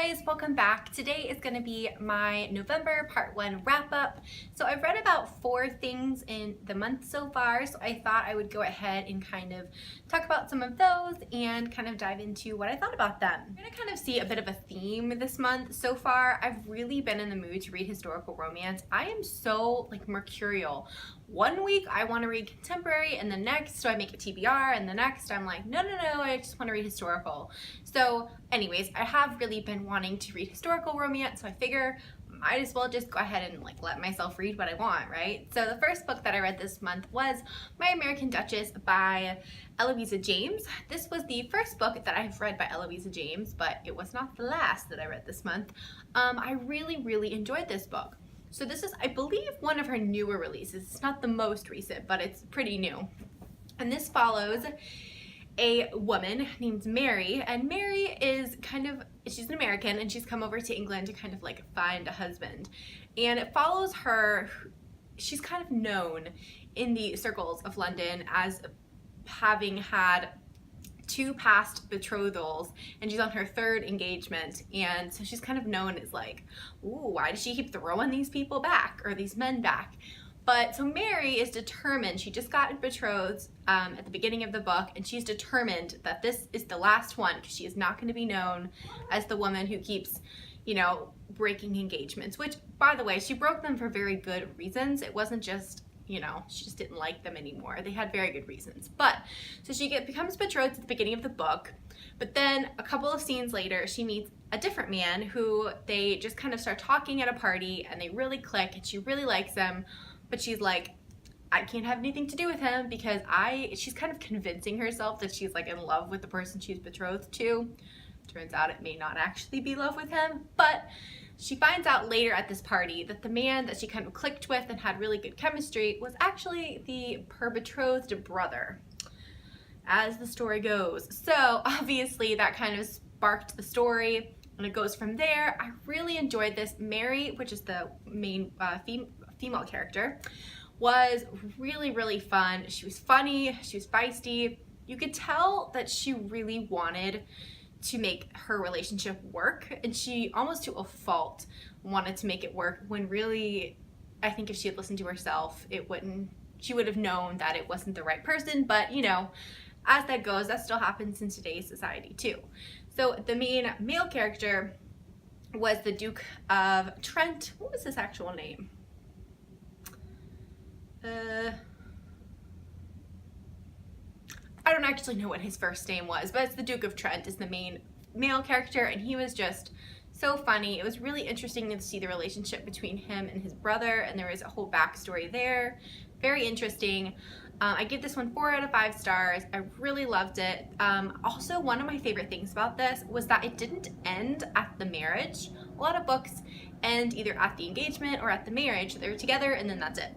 guys, welcome back. Today is going to be my November part 1 wrap up. So I've read about 4 things in the month so far, so I thought I would go ahead and kind of talk about some of those and kind of dive into what I thought about them. I'm going to kind of see a bit of a theme this month so far. I've really been in the mood to read historical romance. I am so mercurial. One week I want to read contemporary, and the next so I make a TBR, and the next I'm like, no, I just want to read historical. So anyways, I have really been wanting to read historical romance, so I figure might as well just go ahead and let myself read what I want, right? So the first book that I read this month was My American Duchess by Eloisa James. This was the first book that I've read by Eloisa James, but it was not the last that I read this month. I really enjoyed this book. So this is, I believe, one of her newer releases. It's not the most recent, but it's pretty new. And this follows a woman named Mary, and Mary is she's an American, and she's come over to England to kind of find a husband. And it follows her. She's kind of known in the circles of London as having had 2 past betrothals, and she's on her 3rd engagement, and so she's kind of known as ooh, why does she keep throwing these people back, or these men back? But so Mary is determined. She just got betrothed at the beginning of the book, and she's determined that this is the last one, because she is not going to be known as the woman who keeps, breaking engagements, which, by the way, she broke them for very good reasons. It wasn't just she just didn't like them anymore. They had very good reasons. But so she becomes betrothed at the beginning of the book, but then a couple of scenes later she meets a different man who they just kind of start talking at a party, and they really click, and she really likes him, but she's like, I can't have anything to do with him because she's kind of convincing herself that she's in love with the person she's betrothed to. Turns out it may not actually be love with him, but she finds out later at this party that the man that she kind of clicked with and had really good chemistry was actually her betrothed brother, as the story goes. So obviously that kind of sparked the story, and it goes from there. I really enjoyed this. Mary, which is the main female character, was really fun. She was funny, she was feisty. You could tell that she really wanted to make her relationship work, and she almost to a fault wanted to make it work, when really I think if she had listened to herself, she would have known that it wasn't the right person. But as that goes, that still happens in today's society too. So the main male character was the Duke of Trent. What was his actual name? I don't actually know what his first name was, but it's the Duke of Trent is the main male character, and he was just so funny. It was really interesting to see the relationship between him and his brother, and there was a whole backstory there. Very interesting. I give this one 4 out of 5 stars. I really loved it. Also, one of my favorite things about this was that it didn't end at the marriage. A lot of books end either at the engagement or at the marriage. They were together and then that's it.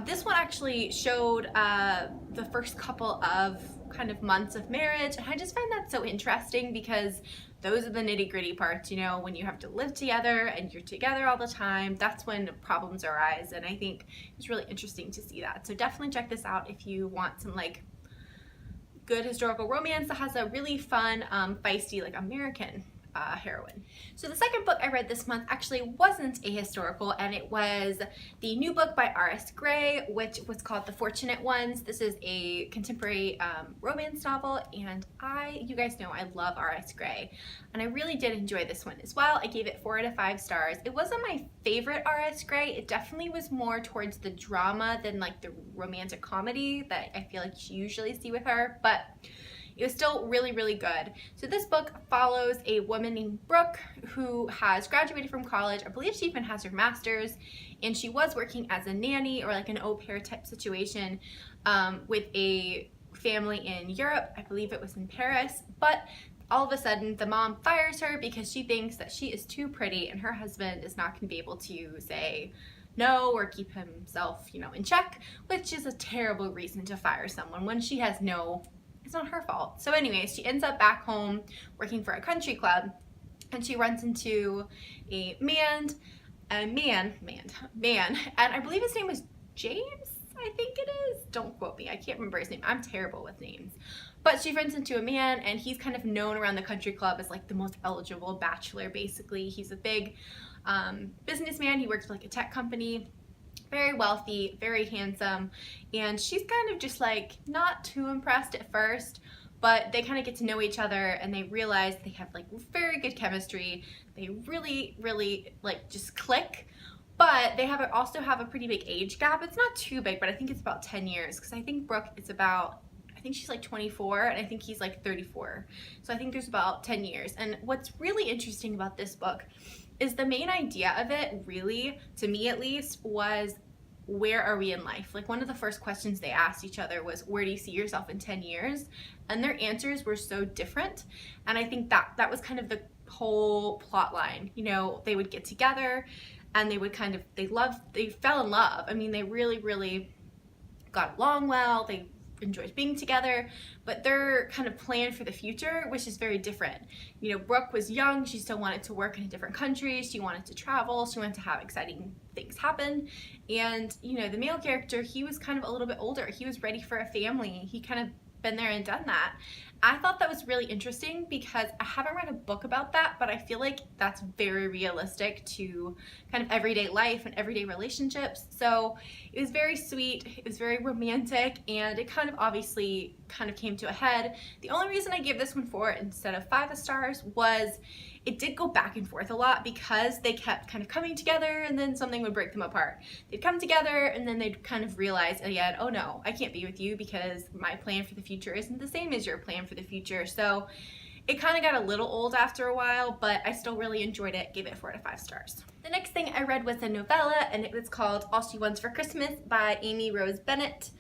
This one actually showed the first couple of kind of months of marriage, and I just find that so interesting because those are the nitty-gritty parts, when you have to live together and you're together all the time. That's when problems arise, and I think it's really interesting to see that. So definitely check this out if you want some good historical romance that has a really fun, feisty American heroine. So the second book I read this month actually wasn't a historical, and it was the new book by R.S. Gray, which was called The Fortunate Ones. This is a contemporary romance novel, and you guys know I love R.S. Gray, and I really did enjoy this one as well. I gave it 4 out of 5 stars. It wasn't my favorite R.S. Gray. It definitely was more towards the drama than the romantic comedy that I feel you usually see with her, but it was still really good. So this book follows a woman named Brooke who has graduated from college. I believe she even has her master's, and she was working as a nanny or an au pair type situation with a family in Europe. I believe it was in Paris, but all of a sudden the mom fires her because she thinks that she is too pretty and her husband is not going to be able to say no or keep himself, in check, which is a terrible reason to fire someone when she has it's not her fault. So anyways, she ends up back home working for a country club, and she runs into a man, and I believe his name was James, I think it is. Don't quote me, I can't remember his name. I'm terrible with names. But she runs into a man, and he's kind of known around the country club as like the most eligible bachelor, basically. He's a big businessman. He works for like a tech company, very wealthy, very handsome, and she's kind of just like not too impressed at first, but they kind of get to know each other and they realize they have like very good chemistry. They really like just click. But they also have a pretty big age gap. It's not too big, but I think it's about 10 years, because I think Brooke is about, I think she's like 24 and I think he's like 34. So I think there's about 10 years. And what's really interesting about this book is the main idea of it, really, to me at least, was where are we in life? Like, one of the first questions they asked each other was, where do you see yourself in 10 years? And their answers were so different. And I think that was kind of the whole plot line. You know, they would get together and they would kind of, they fell in love. I mean, they really got along well. They enjoyed being together, but their kind of plan for the future, which is very different. You know, Brooke was young. She still wanted to work in a different country. She wanted to travel. She wanted to have exciting things happen. And, you know, the male character, he was kind of a little bit older. He was ready for a family. He kind of been there and done that. I thought that was really interesting because I haven't read a book about that, but I feel like that's very realistic to kind of everyday life and everyday relationships. So it was very sweet, it was very romantic, and it kind of obviously kind of came to a head. The only reason I gave this one 4 instead of 5 stars was it did go back and forth a lot because they kept kind of coming together and then something would break them apart. They'd come together and then they'd kind of realize again, oh no, I can't be with you because my plan for the future isn't the same as your plan for the future. So it kind of got a little old after a while, but I still really enjoyed it, gave it 4 to 5 stars. The next thing I read was a novella, and it was called All She Wants for Christmas by Amy Rose Bennett.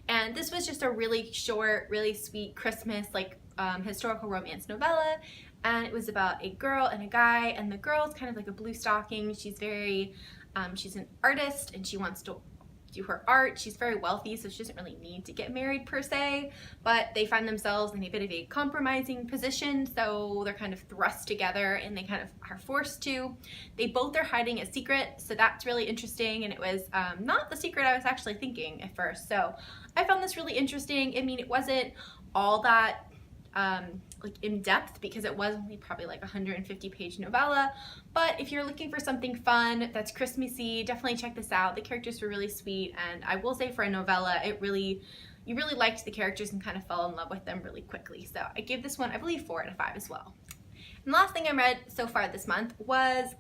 And this was just a really short, really sweet Christmas, like historical romance novella. And it was about a girl and a guy, and the girl's kind of like a blue stocking. She's very, she's an artist and she wants to do her art. She's very wealthy, so she doesn't really need to get married per se, but they find themselves in a bit of a compromising position, so they're kind of thrust together and they kind of are forced to. They both are hiding a secret, so that's really interesting, and it was not the secret I was actually thinking at first. So I found this really interesting. I mean, it wasn't all that like in depth because it was only probably like a 150-page novella, but if you're looking for something fun that's Christmassy, definitely check this out. The characters were really sweet, and I will say for a novella, you really liked the characters and kind of fell in love with them really quickly. So I gave this one, I believe, 4 out of 5 as well. And the last thing I read so far this month was,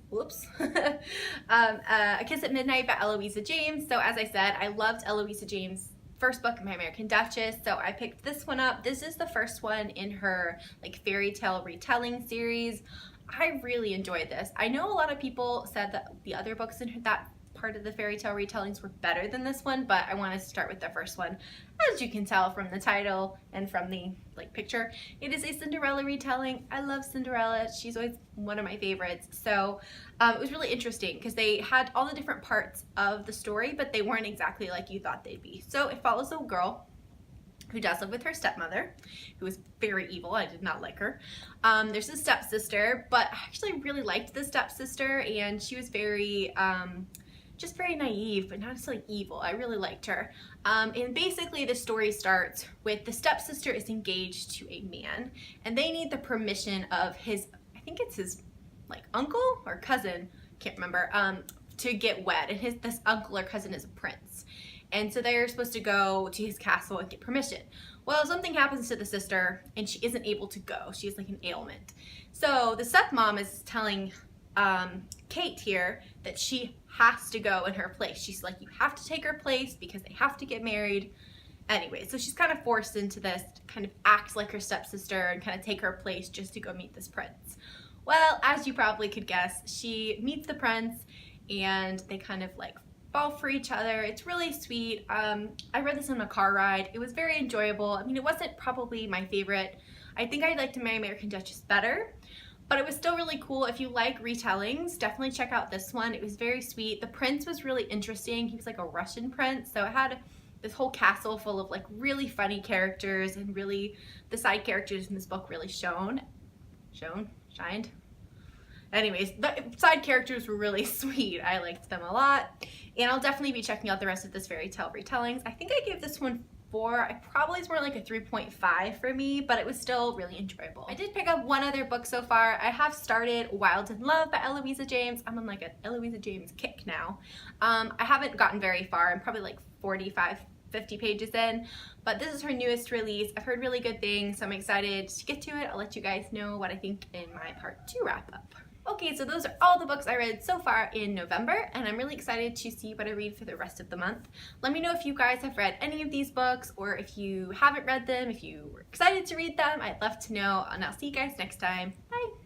A Kiss at Midnight by Eloisa James. So as I said, I loved Eloisa James' first book, My American Duchess, so I picked this one up. This is the first one in her like fairy tale retelling series. I really enjoyed this. I know a lot of people said that the other books in that part of the fairy tale retellings were better than this one, but I wanted to start with the first one. As you can tell from the title and from the picture, it is a Cinderella retelling. I love Cinderella. She's always one of my favorites. So it was really interesting because they had all the different parts of the story, but they weren't exactly like you thought they'd be. So it follows a girl who does live with her stepmother, who is very evil. I did not like her. There's a stepsister, but I actually really liked the stepsister, and she was very just very naive, but not necessarily evil. I really liked her. And basically the story starts with the stepsister is engaged to a man, and they need the permission of his, I think it's his like uncle or cousin, can't remember, to get wed. And this uncle or cousin is a prince. And so they're supposed to go to his castle and get permission. Well, something happens to the sister and she isn't able to go. She has like an ailment. So the stepmom is telling Kate here that she has to go in her place. She's like, you have to take her place because they have to get married. Anyway, so she's kind of forced into this, kind of act like her stepsister and kind of take her place just to go meet this prince. Well, as you probably could guess, she meets the prince and they kind of like fall for each other. It's really sweet. I read this on a car ride. It was very enjoyable. I mean, it wasn't probably my favorite. I think I liked My American Duchess better, but it was still really cool. If you like retellings, definitely check out this one. It was very sweet. The prince was really interesting. He was like a Russian prince, so it had this whole castle full of like really funny characters, and really the side characters in this book really shined. Anyways, the side characters were really sweet. I liked them a lot, and I'll definitely be checking out the rest of this fairy tale retellings. I think I gave this one 4. I probably is more like a 3.5 for me, but it was still really enjoyable. I did pick up one other book so far. I have started Wild in Love by Eloisa James. I'm on like an Eloisa James kick now. I haven't gotten very far. I'm probably like 50 pages in, but this is her newest release. I've heard really good things, so I'm excited to get to it. I'll let you guys know what I think in my part 2 wrap up. Okay, so those are all the books I read so far in November, and I'm really excited to see what I read for the rest of the month. Let me know if you guys have read any of these books, or if you haven't read them, if you were excited to read them. I'd love to know, and I'll see you guys next time. Bye!